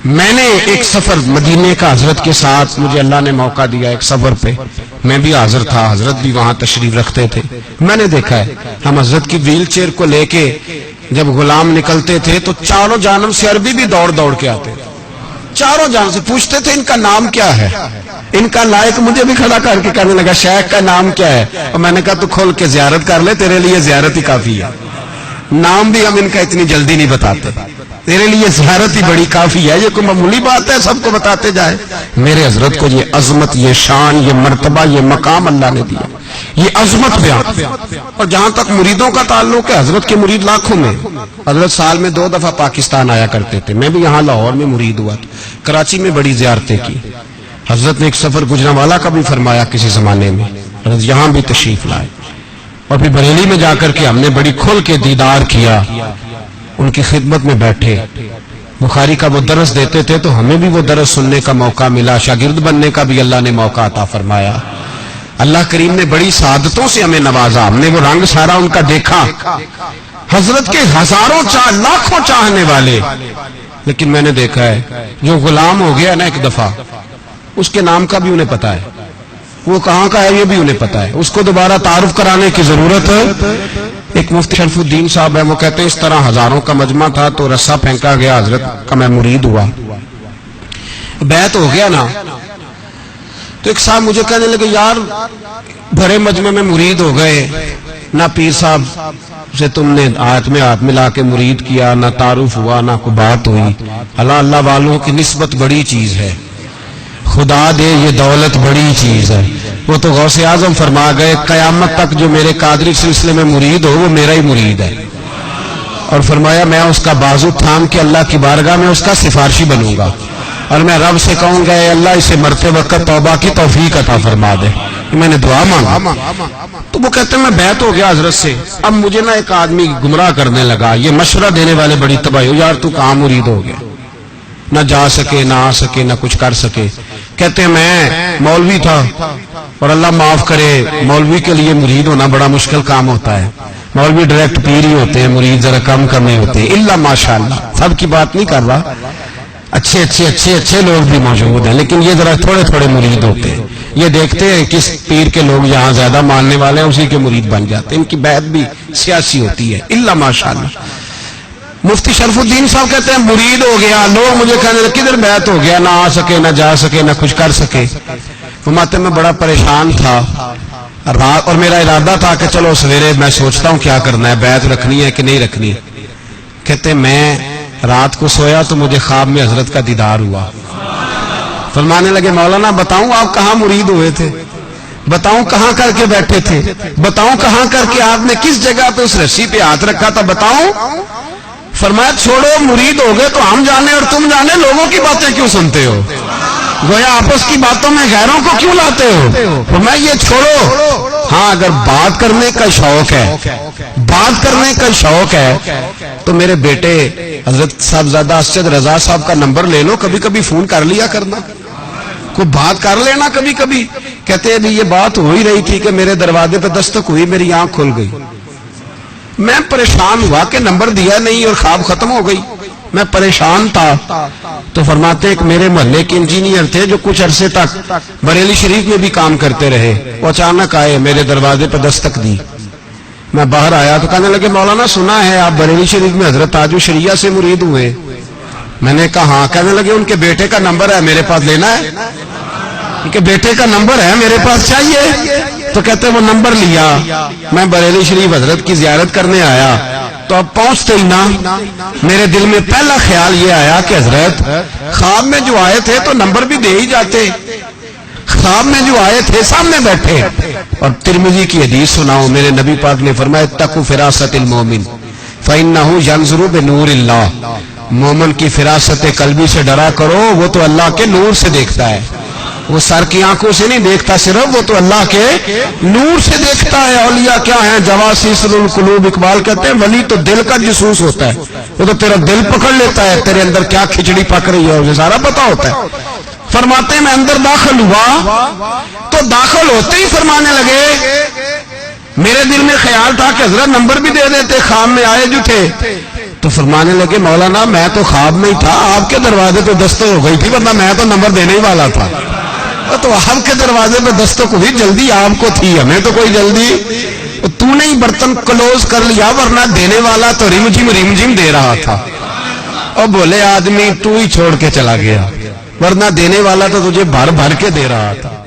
میں نے ایک سفر مدینے کا حضرت کے ساتھ مجھے اللہ نے موقع دیا ایک سفر پہ، میں بھی حاضر تھا، حضرت بھی وہاں تشریف رکھتے تھے۔ میں نے دیکھا ہے ہم حضرت کی ویل چیئر کو لے کے جب غلام نکلتے تھے تو چاروں جانب سے عربی بھی دوڑ دوڑ کے آتے، چاروں جانب سے پوچھتے تھے ان کا نام کیا ہے، ان کا لائق مجھے بھی کھڑا کر کے کہنے لگا شیخ کا نام کیا ہے، اور میں نے کہا تو کھول کے زیارت کر لے، تیرے لیے زیارت ہی کافی ہے، نام بھی ہم ان کا اتنی جلدی نہیں بتاتے، تیرے لیے زیارت ہی بڑی کافی ہے، یہ کوئی معمولی بات ہے سب کو بتاتے جائے۔ میرے حضرت کو یہ عظمت، یہ شان، یہ مرتبہ، یہ مقام اللہ نے دیا، یہ عظمت بیان۔ اور جہاں تک مریدوں کا تعلق ہے، حضرت کے مرید لاکھوں میں، حضرت سال میں 2 دفعہ پاکستان آیا کرتے تھے، میں بھی یہاں لاہور میں مرید ہوا تھا، کراچی میں بڑی زیارتیں کی۔ حضرت نے ایک سفر گجرانوالہ کا بھی فرمایا کسی زمانے میں، حضرت یہاں بھی تشریف لائے، اور پھر بریلی میں جا کر کے ہم نے بڑی کھل کے دیدار کیا، ان کی خدمت میں بیٹھے، بخاری کا وہ درس دیتے تھے تو ہمیں بھی وہ درس سننے کا موقع ملا، شاگرد بننے کا بھی اللہ نے موقع عطا فرمایا۔ اللہ کریم نے بڑی سعادتوں سے ہمیں نوازا، ہم نے وہ رنگ سارا ان کا دیکھا، حضرت کے ہزاروں لاکھوں چاہنے والے، لیکن میں نے دیکھا ہے جو غلام ہو گیا نا ایک دفعہ، اس کے نام کا بھی انہیں پتا ہے، وہ کہاں کا ہے یہ بھی انہیں پتا ہے، اس کو دوبارہ تعارف کرانے کی ضرورت ہے۔ ایک مفتی شرف الدین صاحب ہے، وہ کہتے ہیں اس طرح ہزاروں کا مجمع تھا تو رسا پھینکا گیا، حضرت کا میں مرید ہوا، بیعت ہو گیا نا، تو ایک صاحب مجھے کہنے لگے یار بھرے مجمع میں مرید ہو گئے، نہ پیر صاحب سے تم نے ہاتھ میں ہاتھ ملا کے مرید کیا، نہ تعارف ہوا، نہ کوئی بات ہوئی۔ اللہ اللہ والوں کی نسبت بڑی چیز ہے، خدا دے یہ دولت بڑی چیز ہے۔ وہ تو غوث اعظم فرما گئے قیامت تک جو میرے قادری سلسلے میں مرید ہو وہ میرا ہی مرید ہے، اور فرمایا میں اس کا بازو تھام کے اللہ کی بارگاہ میں اس کا سفارشی بنوں گا، اور میں رب سے کہوں گا اے اللہ اسے مرتے وقت توبہ کی توفیق عطا فرما دے، میں نے دعا مانگا۔ تو وہ کہتے ہیں میں بیعت ہو گیا حضرت سے، اب مجھے نا ایک آدمی گمراہ کرنے لگا، یہ مشورہ دینے والے بڑی تباہی ہو، یار تو کہاں مرید ہو گیا، نہ جا سکے نہ آ سکے نہ کچھ کر سکے۔ کہتے ہیں میں مولوی تھا، اور اللہ معاف کرے مولوی کے لیے مرید ہونا بڑا مشکل کام ہوتا ہے، مولوی ڈائریکٹ پیر ہی ہوتے ہیں، مرید ذرا کم کرنے ہوتے ہیں، الا ماشاءاللہ، سب کی بات نہیں کر رہا، اچھے لوگ بھی موجود ہیں، لیکن یہ ذرا تھوڑے تھوڑے مرید ہوتے ہیں، یہ دیکھتے ہیں کس پیر کے لوگ یہاں زیادہ ماننے والے ہیں اسی کے مرید بن جاتے ہیں، ان کی بیعت بھی سیاسی ہوتی ہے، الا ماشاءاللہ۔ مفتی شرف الدین صاحب کہتے ہیں مرید ہو گیا، لوگ مجھے کہنے لگے کدھر بیعت ہو گیا، نہ آ سکے نہ جا سکے نہ کچھ کر سکے۔ فرماتے میں بڑا پریشان تھا رات، اور میرا ارادہ تھا کہ چلو سویرے میں سوچتا ہوں کیا کرنا ہے، بیعت رکھنی ہے کہ نہیں رکھنی۔ کہتے میں رات کو سویا تو مجھے خواب میں حضرت کا دیدار ہوا، فرمانے لگے مولانا بتاؤں آپ کہاں مرید ہوئے تھے، بتاؤں کہاں کر کے بیٹھے تھے، بتاؤں کہاں کر کے آپ نے کس جگہ پہ اس رسی پہ ہاتھ رکھا تھا، بتاؤں۔ فرمایا چھوڑو مرید ہو گئے تو ہم جانے اور تم جانے، لوگوں کی باتیں کیوں سنتے ہو، گویا آپس کی باتوں میں غیروں کو کیوں لاتے ہو، فرمایا یہ چھوڑو۔ ہاں اگر بات کرنے کا شوق ہے، بات کرنے کا شوق ہے تو میرے بیٹے حضرت صاحبزادہ اسجد رضا صاحب کا نمبر لے لو، کبھی کبھی فون کر لیا کرنا، کوئی بات کر لینا کبھی کبھی۔ کہتے ہیں یہ بات ہو ہی رہی تھی کہ میرے دروازے پہ دستک ہوئی، میری آنکھ کھل گئی، میں پریشان ہوا کہ نمبر دیا نہیں اور خواب ختم ہو گئی، میں پریشان تھا۔ تو فرماتے ہیں کہ میرے محلے کے انجینئر تھے جو کچھ عرصے تک بریلی شریف میں بھی کام کرتے رہے، وہ اچانک آئے میرے دروازے پہ دستک دی، میں باہر آیا تو کہنے لگے مولانا سنا ہے آپ بریلی شریف میں حضرت تاج الشریعہ سے مرید ہوئے، میں نے کہا ہاں، کہنے لگے ان کے بیٹے کا نمبر ہے میرے پاس لینا ہے، ان کے بیٹے کا نمبر ہے میرے پاس چاہیے، تو کہتے ہیں وہ نمبر لیا، میں بریلی شریف حضرت کی زیارت کرنے آیا، تو اب پہنچتے ہی نا میرے دل میں پہلا خیال یہ آیا کہ حضرت خواب میں جو آئے تھے تو نمبر بھی دے ہی جاتے، خواب میں جو آئے تھے سامنے بیٹھے۔ اور ترمذی کی حدیث سناؤ، میرے نبی پاک نے فرمایا اتقوا فراست المومن فإنه ينظر بنور اللہ، مومن کی فراست قلبی سے ڈرا کرو، وہ تو اللہ کے نور سے دیکھتا ہے، وہ سر کی آنکھوں سے نہیں دیکھتا صرف، وہ تو اللہ کے نور سے دیکھتا ہے۔ اولیاء کیا ہیں؟ جواسیس القلوب، اقبال کہتے ہیں ولی تو دل کا جاسوس ہوتا ہے، وہ تو تیرا دل پکڑ لیتا ہے، تیرے اندر کیا کھچڑی پک رہی ہے اسے سارا پتا ہوتا ہے۔ فرماتے ہیں میں اندر داخل ہوا تو داخل ہوتے ہی فرمانے لگے، میرے دل میں خیال تھا کہ حضرت نمبر بھی دے دیتے، خواب میں آئے جو تھے، تو فرمانے لگے مولانا میں تو خواب میں ہی تھا، آپ کے دروازے پہ دستک ہو گئی تھی، ورنہ میں تو نمبر دینے ہی والا تھا۔ تو آپ کے دروازے پہ دستک ہوئی، جلدی آپ کو تھی، ہمیں تو کوئی جلدی، تو نے ہی برتن کلوز کر لیا، ورنہ دینے والا تو رم جھم دے رہا تھا۔ اور بولے آدمی تو ہی چھوڑ کے چلا گیا، ورنہ دینے والا تو تجھے بھر بھر کے دے رہا تھا۔